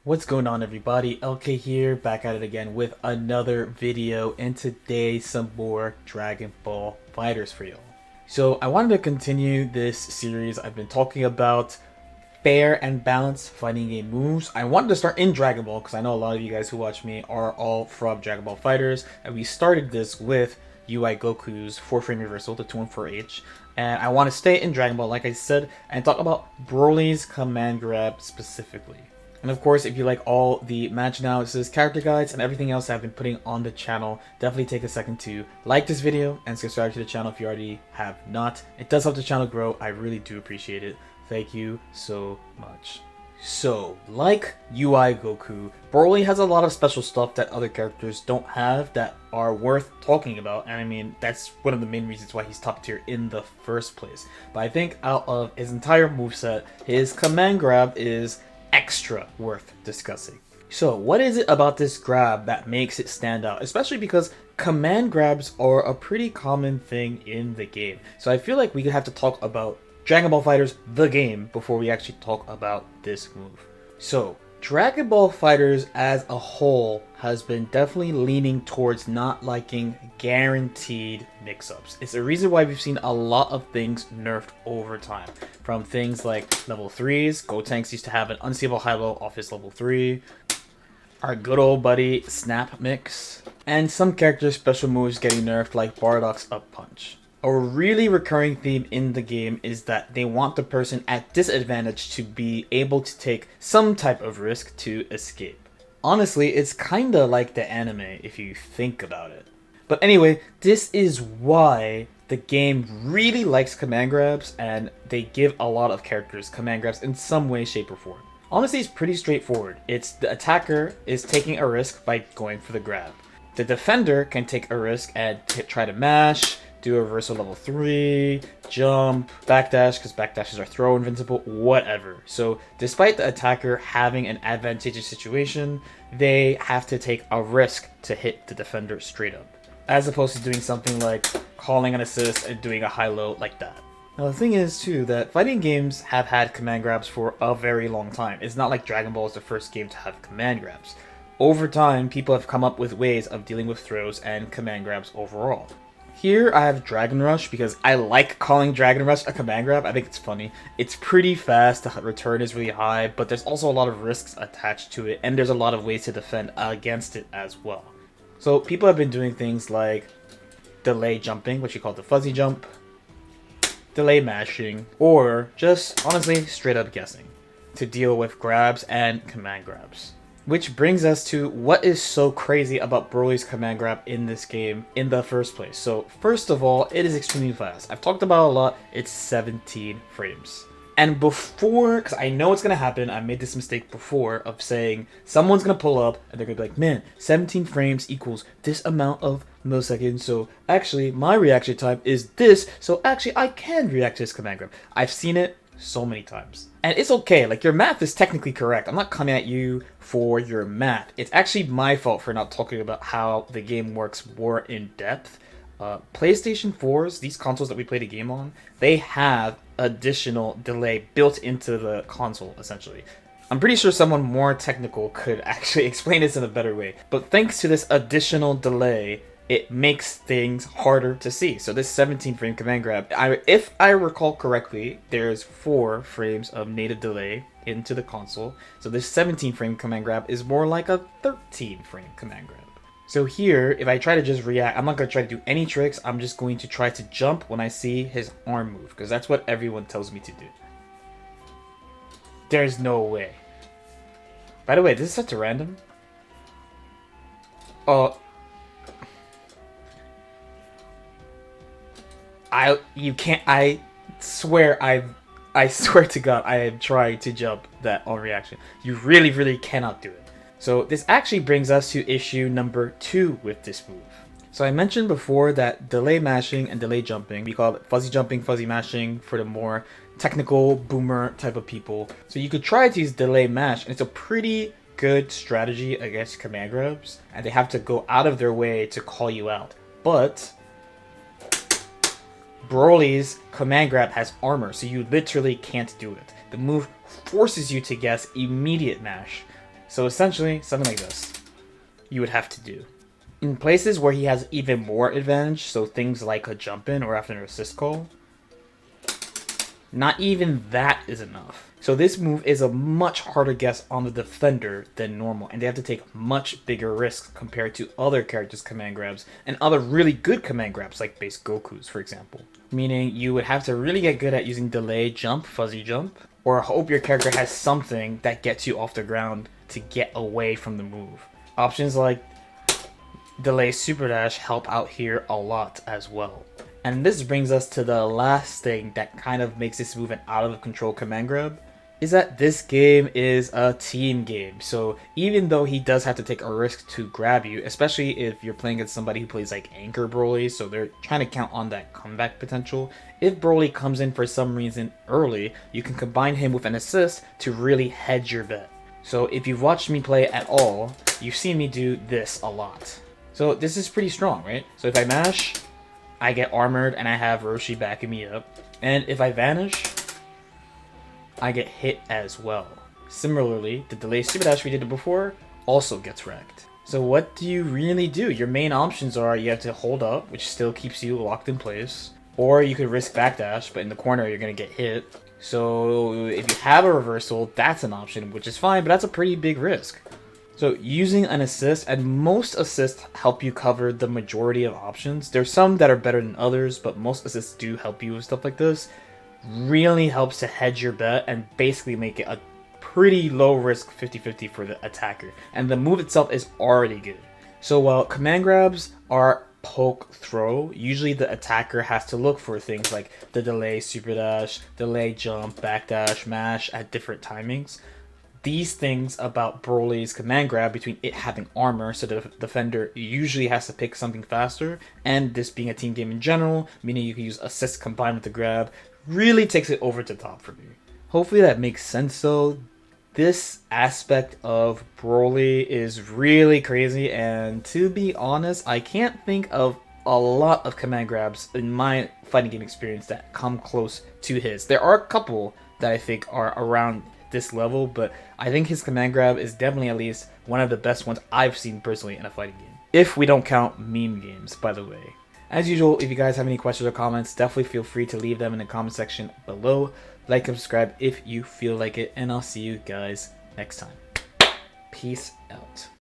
What's going on, everybody? LK here, back at it again with another video, and today some more Dragon Ball FighterZ for y'all. So I wanted to continue this series. I've been talking about fair and balanced fighting game moves. I wanted to start in Dragon Ball because I know a lot of you guys who watch me are all from Dragon Ball FighterZ, and we started this with UI Goku's 4-frame reversal, the 214H. And I want to stay in Dragon Ball, like I said, and talk about Broly's command grab specifically. And of course, if you like all the match analysis, character guides, and everything else I've been putting on the channel, definitely take a second to like this video and subscribe to the channel if you already have not. It does help the channel grow. I really do appreciate it. Thank you so much. So, like UI Goku, Broly has a lot of special stuff that other characters don't have that are worth talking about, and I mean, that's one of the main reasons why he's top tier in the first place. But I think out of his entire moveset, his command grab is extra worth discussing. So what is it about this grab that makes it stand out? Especially because command grabs are a pretty common thing in the game. So I feel like we have to talk about Dragon Ball FighterZ the game before we actually talk about this move. So Dragon Ball FighterZ as a whole has been definitely leaning towards not liking guaranteed mix-ups. It's the reason why we've seen a lot of things nerfed over time. From things like level 3s, Gotenks used to have an unstable high-low off his level 3, our good old buddy Snap Mix, and some characters' special moves getting nerfed like Bardock's Up Punch. A really recurring theme in the game is that they want the person at disadvantage to be able to take some type of risk to escape. Honestly, it's kinda like the anime if you think about it. But anyway, this is why the game really likes command grabs, and they give a lot of characters command grabs in some way, shape, or form. Honestly, it's pretty straightforward. It's the attacker is taking a risk by going for the grab. The defender can take a risk and try to mash, do a reversal level 3, jump, backdash, because backdashes are throw invincible, whatever. So despite the attacker having an advantageous situation, they have to take a risk to hit the defender straight up, as opposed to doing something like calling an assist and doing a high-low like that. Now the thing is too, that fighting games have had command grabs for a very long time. It's not like Dragon Ball is the first game to have command grabs. Over time, people have come up with ways of dealing with throws and command grabs overall. Here I have Dragon Rush because I like calling Dragon Rush a command grab. I think it's funny. It's pretty fast, the return is really high, but there's also a lot of risks attached to it, and there's a lot of ways to defend against it as well. So people have been doing things like delay jumping, which you call the fuzzy jump, delay mashing, or just honestly straight up guessing to deal with grabs and command grabs. Which brings us to what is so crazy about Broly's command grab in this game in the first place. So first of all, it is extremely fast. I've talked about it a lot, it's 17 frames. And before, because I know it's going to happen, I made this mistake before of saying someone's going to pull up and they're going to be like, man, 17 frames equals this amount of milliseconds. So actually my reaction time is this. So actually I can react to this command grab. I've seen it so many times. And it's okay, like your math is technically correct. I'm not coming at you for your math. It's actually my fault for not talking about how the game works more in depth. PlayStation 4s, these consoles that we play the game on, they have additional delay built into the console, essentially. I'm pretty sure someone more technical could actually explain this in a better way. But thanks to this additional delay, it makes things harder to see. So this 17 frame command grab, if I recall correctly, there's 4 frames of native delay into the console. So this 17 frame command grab is more like a 13 frame command grab. So here, if I try to just react, I'm not going to try to do any tricks. I'm just going to try to jump when I see his arm move, because that's what everyone tells me to do. There's no way. By the way, this is such a random. Oh. I swear to God, I am trying to jump that on reaction. You really, really cannot do it. So this actually brings us to issue number 2 with this move. So I mentioned before that delay mashing and delay jumping, we call it fuzzy jumping, fuzzy mashing for the more technical boomer type of people. So you could try to use delay mash, and it's a pretty good strategy against command grabs, and they have to go out of their way to call you out. But Broly's command grab has armor, so you literally can't do it. The move forces you to guess immediate mash. So essentially, something like this you would have to do. In places where he has even more advantage, so things like a jump in or after an assist call, not even that is enough. So this move is a much harder guess on the defender than normal, and they have to take much bigger risks compared to other characters' command grabs and other really good command grabs like base Goku's, for example. Meaning you would have to really get good at using delay jump, fuzzy jump, or hope your character has something that gets you off the ground to get away from the move. Options like delay super dash help out here a lot as well. And this brings us to the last thing that kind of makes this move an out of control command grab, is that this game is a team game. So even though he does have to take a risk to grab you, especially if you're playing against somebody who plays like Anchor Broly, so they're trying to count on that comeback potential, if Broly comes in for some reason early, you can combine him with an assist to really hedge your bet. So if you've watched me play at all, you've seen me do this a lot. So this is pretty strong, right? So if I mash, I get armored and I have Roshi backing me up. And if I vanish, I get hit as well. Similarly, the delay super dash we did before also gets wrecked. So what do you really do? Your main options are you have to hold up, which still keeps you locked in place. Or you could risk backdash, but in the corner you're going to get hit. So if you have a reversal, that's an option, which is fine, but that's a pretty big risk. So using an assist, and most assists help you cover the majority of options. There's some that are better than others, but most assists do help you with stuff like this. Really helps to hedge your bet and basically make it a pretty low risk 50-50 for the attacker. And the move itself is already good. So while command grabs are poke throw, usually the attacker has to look for things like the delay super dash, delay jump, backdash, mash at different timings. These things about Broly's command grab, between it having armor, so the defender usually has to pick something faster, and this being a team game in general, meaning you can use assist combined with the grab, really takes it over to top for me. Hopefully that makes sense though. This aspect of Broly is really crazy, and to be honest, I can't think of a lot of command grabs in my fighting game experience that come close to his. There are a couple that I think are around this level, but I think his command grab is definitely at least one of the best ones I've seen personally in a fighting game. If we don't count meme games, by the way. As usual, if you guys have any questions or comments, definitely feel free to leave them in the comment section below. Like and subscribe if you feel like it, and I'll see you guys next time. Peace out.